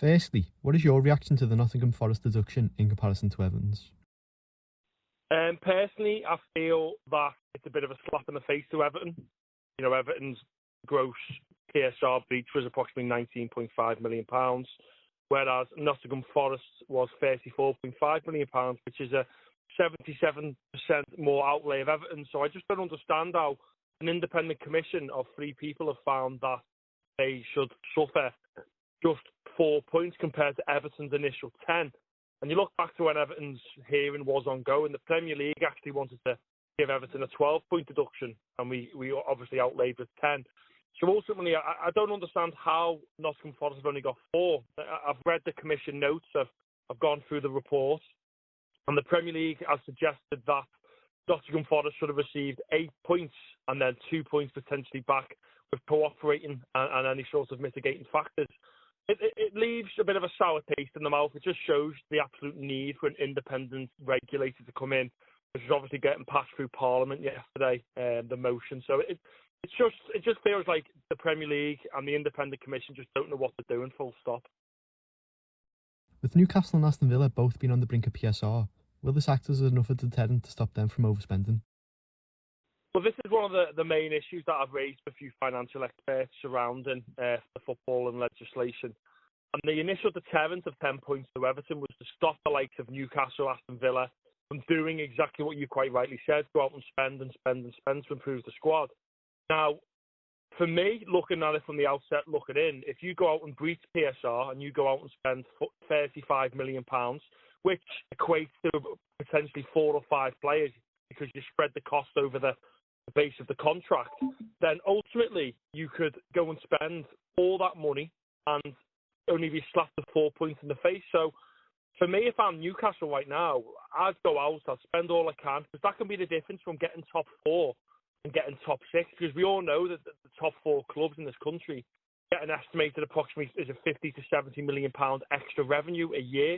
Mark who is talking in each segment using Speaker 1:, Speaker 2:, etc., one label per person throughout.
Speaker 1: Firstly, what is your reaction to the Nottingham Forest deduction in comparison to Everton's?
Speaker 2: Personally, I feel that it's a bit of a slap in the face to Everton. You know, Everton's gross PSR breach was approximately £19.5 million, whereas Nottingham Forest was £34.5 million, which is a 77% more outlay of Everton. So I just don't understand how an independent commission of 3 people have found that they should suffer just 4 points compared to Everton's initial 10. And you look back to when Everton's hearing was ongoing, the Premier League actually wanted to give Everton a 12-point deduction, and we obviously outlaid with 10. So ultimately, I don't understand how Nottingham Forest have only got 4. I've read the commission notes, I've gone through the report, and the Premier League has suggested that Nottingham Forest should have received 8 points and then 2 points potentially back with cooperating and any sort of mitigating factors. It leaves a bit of a sour taste in the mouth. It just shows the absolute need for an independent regulator to come in, which is obviously getting passed through Parliament yesterday, the motion. So it just feels like the Premier League and the Independent Commission just don't know what they're doing, full stop.
Speaker 1: With Newcastle and Aston Villa both being on the brink of PSR, will this act as enough of a deterrent to stop them from overspending?
Speaker 2: Well, this is one of the main issues that I've raised with a few financial experts surrounding the football and legislation. And the initial deterrent of 10 points to Everton was to stop the likes of Newcastle, Aston Villa from doing exactly what you quite rightly said, go out and spend to improve the squad. Now, for me, looking at it from the outset, looking in, if you go out and breach PSR and you go out and spend £35 million, which equates to potentially 4 or 5 players because you spread the cost over the base of the contract, then ultimately you could go and spend all that money and only be slapped with 4 points in the face. So for me, if I'm Newcastle right now, I'd go out, I'd spend all I can, because that can be the difference from getting top 4 and getting top 6, because we all know that the top 4 clubs in this country get an estimated approximately is a 50 to 70 million pound extra revenue a year.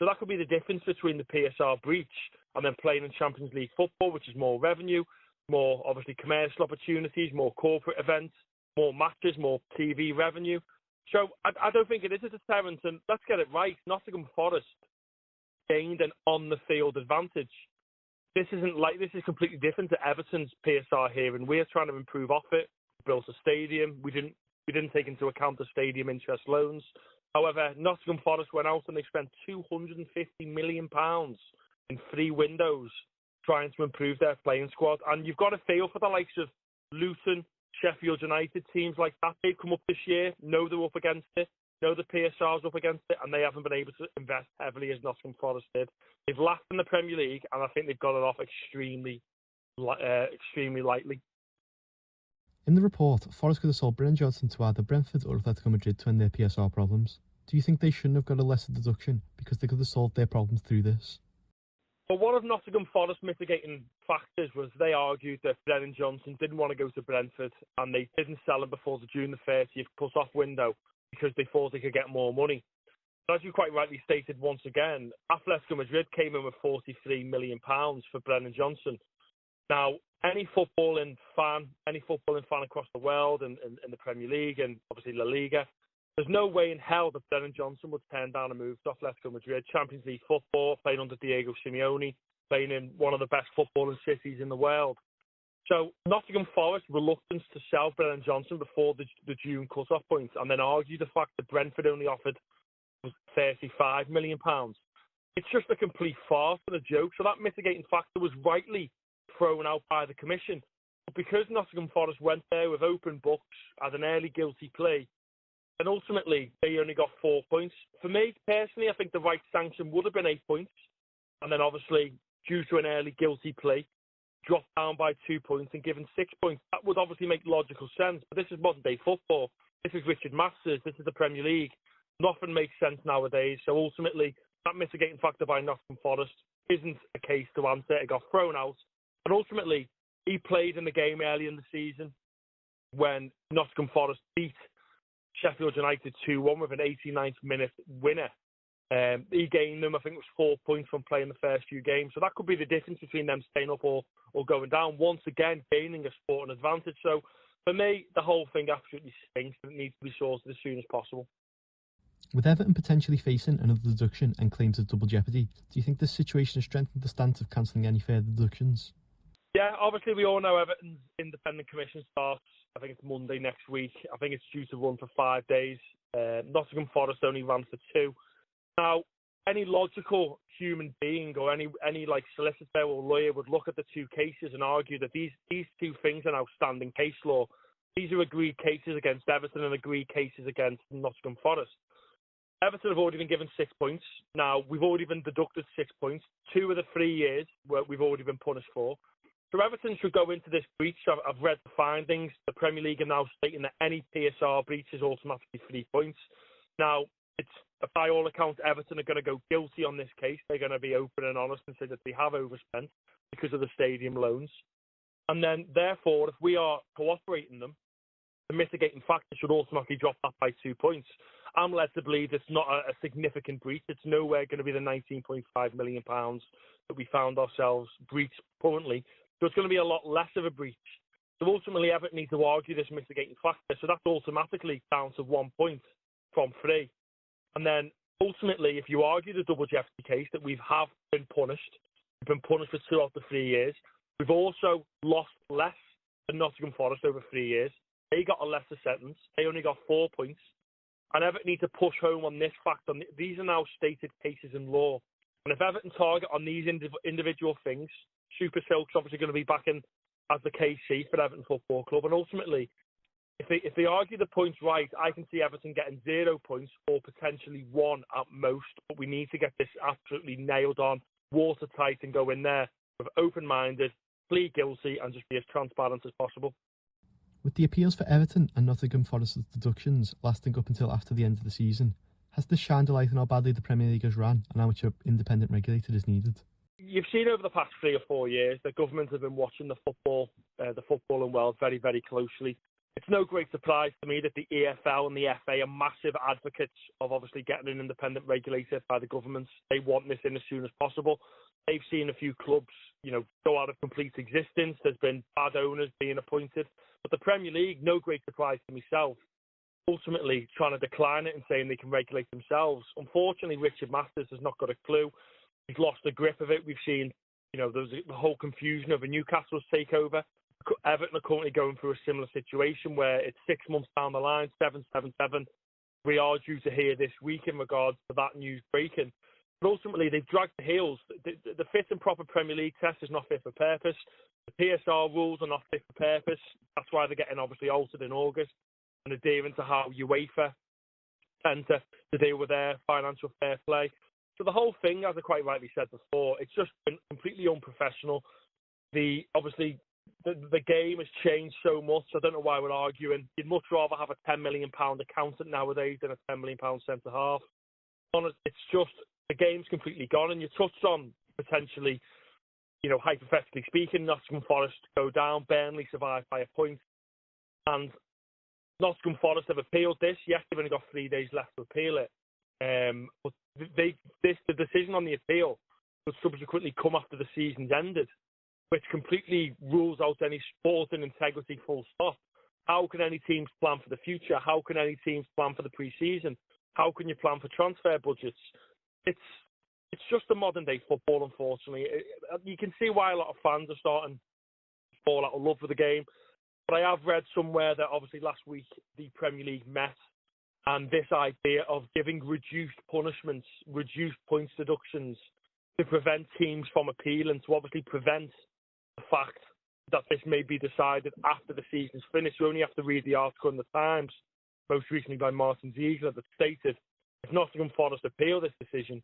Speaker 2: So that could be the difference between the PSR breach and then playing in Champions League football, which is more revenue, more obviously commercial opportunities, more corporate events, more matches, more TV revenue. So I don't think it is a deterrent, and let's get it right. Nottingham Forest gained an on-the-field advantage. This is completely different to Everton's PSR here, and we're trying to improve off it. We built a stadium. We didn't take into account the stadium interest loans. However, Nottingham Forest went out and they spent £250 million in 3 windows trying to improve their playing squad. And you've got to feel for the likes of Luton, Sheffield United, teams like that. They've come up this year, know they're up against it, know the PSR's up against it, and they haven't been able to invest heavily as Nottingham Forest did. They've laughed in the Premier League, and I think they've got it off extremely lightly.
Speaker 1: In the report, Forest could have sold Benj to either Brentford or Atletico Madrid to end their PSR problems. Do you think they shouldn't have got a lesser deduction because they could have solved their problems through this?
Speaker 2: Well, one of Nottingham Forest's mitigating factors was they argued that Brennan Johnson didn't want to go to Brentford and they didn't sell him before the June the 30th cut-off window because they thought they could get more money. But as you quite rightly stated once again, Atletico Madrid came in with £43 million for Brennan Johnson. Now, any footballing fan across the world and in the Premier League and obviously La Liga, there's no way in hell that Brennan Johnson would turn down a move to Atletico Madrid. Champions League football, playing under Diego Simeone, playing in one of the best footballing cities in the world. So Nottingham Forest reluctance to sell Brennan Johnson before the June cut-off point, and then argue the fact that Brentford only offered £35 million. It's just a complete farce and a joke. So that mitigating factor was rightly thrown out by the Commission. But because Nottingham Forest went there with open books as an early guilty plea, and ultimately they only got 4 points. For me, personally, I think the right sanction would have been 8 points. And then obviously, due to an early guilty plea, dropped down by 2 points and given 6 points. That would obviously make logical sense. But this is modern day football. This is Richard Masters. This is the Premier League. Nothing makes sense nowadays. So ultimately, that mitigating factor by Nottingham Forest isn't a case to answer. It got thrown out. And ultimately, he played in the game early in the season when Nottingham Forest beat Sheffield United 2-1 with an 89th minute winner. He gained them, I think it was 4 points from playing the first few games. So that could be the difference between them staying up or going down. Once again, gaining a sporting advantage. So for me, the whole thing absolutely stinks and it needs to be sorted as soon as possible.
Speaker 1: With Everton potentially facing another deduction and claims of double jeopardy, do you think this situation has strengthened the stance of cancelling any further deductions?
Speaker 2: Yeah, obviously we all know Everton's independent commission starts, I think it's Monday next week. I think it's due to run for 5 days. Nottingham Forest only ran for 2. Now, any logical human being or any like solicitor or lawyer would look at the 2 cases and argue that these 2 things are now standing case law. These are agreed cases against Everton and agreed cases against Nottingham Forest. Everton have already been given 6 points. Now, we've already been deducted 6 points. 2 of the 3 years where we've already been punished for. So Everton should go into this breach. I've read the findings. The Premier League are now stating that any PSR breach is automatically 3 points. Now, it's by all accounts, Everton are going to go guilty on this case. They're going to be open and honest and say that they have overspent because of the stadium loans. And then, therefore, if we are cooperating them, the mitigating factor should automatically drop that by 2 points. I'm led to believe it's not a significant breach. It's nowhere going to be the £19.5 million that we found ourselves breached currently. So it's going to be a lot less of a breach. So ultimately, Everton need to argue this mitigating factor. So that's automatically down to 1 point from 3. And then ultimately, if you argue the double jeopardy case that we have been punished, we've been punished for 2 out of 3 years. We've also lost less than Nottingham Forest over 3 years. They got a lesser sentence. They only got 4 points. And Everton need to push home on this fact. These are now stated cases in law. And if Everton target on these individual things, Super Silk's obviously going to be back in as the KC for Everton Football Club. And ultimately, if they argue the points right, I can see Everton getting 0 points or potentially 1 at most. But we need to get this absolutely nailed on, watertight, and go in there with open-minded, plead guilty, and just be as transparent as possible.
Speaker 1: With the appeals for Everton and Nottingham Forest's deductions lasting up until after the end of the season, has this shined a light on how badly the Premier League has ran and how much an independent regulator is needed?
Speaker 2: You've seen over the past 3 or 4 years that governments have been watching the footballing world very, very closely. It's no great surprise to me that the EFL and the FA are massive advocates of obviously getting an independent regulator by the governments. They want this in as soon as possible. They've seen a few clubs, go out of complete existence. There's been bad owners being appointed. But the Premier League, no great surprise to myself, ultimately trying to decline it and saying they can regulate themselves. Unfortunately, Richard Masters has not got a clue. He's lost the grip of it. We've seen, there's the whole confusion of a Newcastle's takeover. Everton are currently going through a similar situation where it's 6 months down the line, 777. We are due to hear this week in regards to that news breaking. But ultimately, they've dragged the heels. The fit and proper Premier League test is not fit for purpose. The PSR rules are not fit for purpose. That's why they're getting obviously altered in August and adhering to how UEFA tend to deal with their financial fair play. So the whole thing, as I quite rightly said before, it's just been completely unprofessional. The game has changed so much. I don't know why we're arguing. You'd much rather have a £10 million accountant nowadays than a £10 million centre half. It's just, the game's completely gone. And you touched on potentially, hypothetically speaking, Nottingham Forest go down, Burnley survive by a point. And Nottingham Forest have appealed this. Yes, they've only got 3 days left to appeal it. But the decision on the appeal would subsequently come after the season's ended, which completely rules out any sporting integrity full stop. How can any teams plan for the future? How can any teams plan for the pre-season? How can you plan for transfer budgets? It's just a modern day football, unfortunately. You can see why a lot of fans are starting to fall out of love with the game. But I have read somewhere that obviously last week the Premier League met, and this idea of giving reduced punishments, reduced points deductions to prevent teams from appealing, to obviously prevent the fact that this may be decided after the season's finished. You only have to read the article in the Times, most recently by Martin Ziegler, that stated if Nottingham Forest appeal this decision,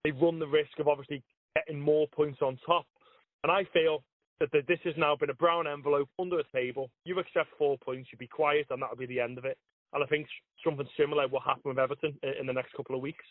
Speaker 2: they run the risk of obviously getting more points on top. And I feel that this has now been a brown envelope under a table. You accept 4 points, you be quiet, and that'll be the end of it. And I think something similar will happen with Everton in the next couple of weeks.